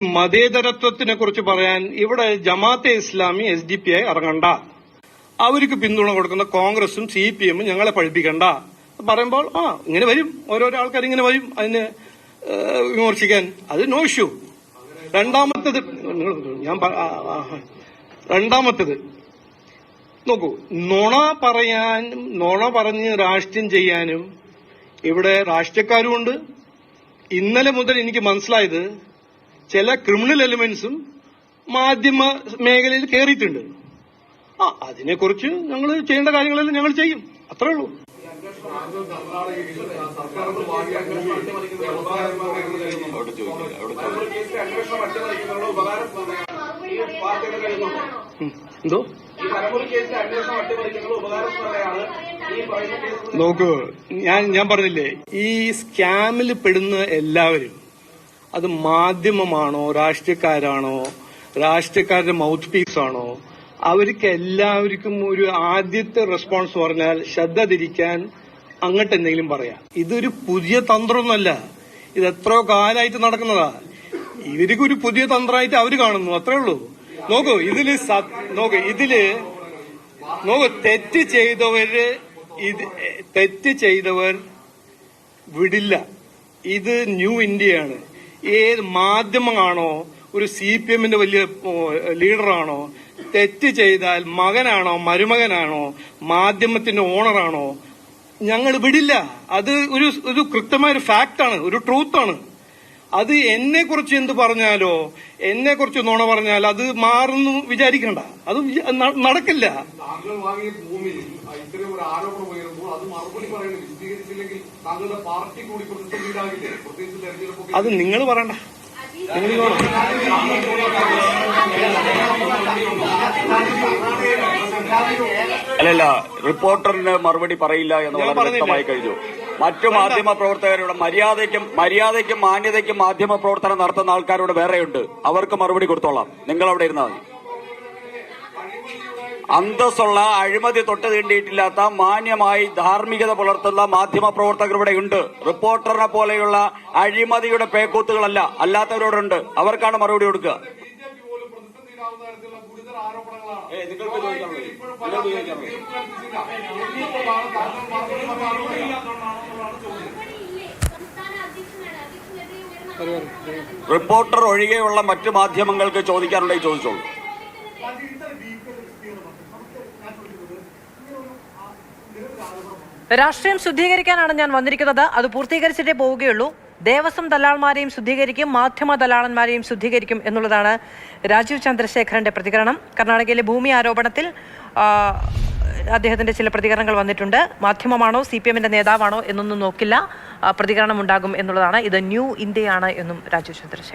മതേതരത്വത്തിനെ കുറിച്ച് പറയാൻ ഇവിടെ ജമാഅത്തെ ഇസ്ലാമി SDP ഇറങ്ങണ്ട, അവർക്ക് പിന്തുണ കൊടുക്കുന്ന കോൺഗ്രസും CPM ഞങ്ങളെ പഠിപ്പിക്കണ്ട പറയുമ്പോൾ ഇങ്ങനെ വരും, ഓരോരോ ആൾക്കാർ ഇങ്ങനെ വരും അതിന് വിമർശിക്കാൻ. അത് നോ ഇഷ്യൂ. രണ്ടാമത്തത് നോക്കൂ, നുണ പറഞ്ഞ് രാഷ്ട്രീയം ചെയ്യാനും ഇവിടെ രാഷ്ട്രീയക്കാരുമുണ്ട്. ഇന്നലെ മുതൽ എനിക്ക് മനസ്സിലായത് ചില ക്രിമിനൽ എലിമെന്റ്സും മാധ്യമ മേഖലയിൽ കയറിയിട്ടുണ്ട്. അതിനെക്കുറിച്ച് ഞങ്ങൾ ചെയ്യേണ്ട കാര്യങ്ങളെല്ലാം ഞങ്ങൾ ചെയ്യും, അത്രേ ഉള്ളൂ. എന്തോ നോക്കൂ, ഞാൻ പറഞ്ഞില്ലേ, ഈ സ്കാമിൽ പെടുന്ന എല്ലാവരും അത് മാധ്യമമാണോ രാഷ്ട്രീയക്കാരാണോ രാഷ്ട്രീയക്കാരുടെ മൗത്ത് പീസ് ആണോ, അവർക്ക് എല്ലാവർക്കും ഒരു ആദ്യത്തെ റെസ്പോൺസ് പറഞ്ഞാൽ ശ്രദ്ധ തിരിക്കാൻ അങ്ങോട്ട് എന്തെങ്കിലും പറയാം. ഇതൊരു പുതിയ തന്ത്രമൊന്നുമല്ല, ഇത് എത്രയോ കാലമായിട്ട് നടക്കുന്നതാ. ഇവർക്ക് ഒരു പുതിയ തന്ത്രമായിട്ട് അവര് കാണുന്നു, അത്രേ ഉള്ളൂ. നോക്കൂ, തെറ്റ് ചെയ്തവർ വിടില്ല. ഇത് ന്യൂ ഇന്ത്യയാണ്. ഏത് മാധ്യമമാണോ, ഒരു CPM വലിയ ലീഡറാണോ, തെറ്റ് ചെയ്താൽ മകനാണോ മരുമകനാണോ മാധ്യമത്തിന്റെ ഓണറാണോ, ഞങ്ങൾ വിടില്ല. അത് ഒരു കൃത്യമായ ഒരു ഫാക്റ്റാണ്, ഒരു ട്രൂത്താണ്. അത് എന്നെ കുറിച്ച് എന്ത് പറഞ്ഞാലോ, എന്നെ കുറിച്ച് നുണ പറഞ്ഞാൽ അത് മാറുന്നു വിചാരിക്കണ്ട, അത് നടക്കില്ല. അത് നിങ്ങൾ പറയണ്ട, അല്ലല്ല, റിപ്പോർട്ടറിന് മറുപടി പറയില്ല എന്ന് വളരെ വ്യക്തമായി കഴിഞ്ഞു. മറ്റു മാധ്യമ പ്രവർത്തകരുടെ മര്യാദയ്ക്കും മാന്യതയ്ക്കും മാധ്യമ പ്രവർത്തനം നടത്തുന്ന ആൾക്കാരോട് വേറെയുണ്ട്, അവർക്ക് മറുപടി കൊടുത്തോളാം. നിങ്ങൾ അവിടെ ഇരുന്നാൽ മതി. അന്തസ്സുള്ള, അഴിമതി തൊട്ട് തീണ്ടിയിട്ടില്ലാത്ത, മാന്യമായി ധാർമ്മികത പുലർത്തുന്ന മാധ്യമ പ്രവർത്തകർ ഇവിടെയുണ്ട്. റിപ്പോർട്ടറിനെ പോലെയുള്ള അഴിമതിയുടെ പേക്കൂത്തുകളല്ല, അല്ലാത്തവരോടുണ്ട്. അവർക്കാണ് മറുപടി കൊടുക്കുക. റിപ്പോർട്ടർ ഒഴികെയുള്ള മറ്റു മാധ്യമങ്ങൾക്ക് ചോദിക്കാനുണ്ടെങ്കിൽ ചോദിച്ചോളൂ. രാഷ്ട്രീയം ശുദ്ധീകരിക്കാനാണ് ഞാൻ വന്നിരിക്കുന്നത്, അത് പൂർത്തീകരിച്ചിട്ടേ പോവുകയുള്ളൂ. ദേവസ്വം ദലാൾമാരെയും ശുദ്ധീകരിക്കും, മാധ്യമ ദലാളന്മാരെയും ശുദ്ധീകരിക്കും എന്നുള്ളതാണ് രാജീവ് ചന്ദ്രശേഖരന്റെ പ്രതികരണം. കർണാടകയിലെ ഭൂമി ആരോപണത്തിൽ അദ്ദേഹത്തിന്റെ ചില പ്രതികരണങ്ങൾ വന്നിട്ടുണ്ട്. മാധ്യമമാണോ CPMന്റെ നേതാവാണോ എന്നൊന്നും നോക്കില്ല, പ്രതികരണം ഉണ്ടാകും എന്നുള്ളതാണ്. ഇത് ന്യൂ ഇന്ത്യയാണ് എന്നും രാജീവ് ചന്ദ്രശേഖരൻ.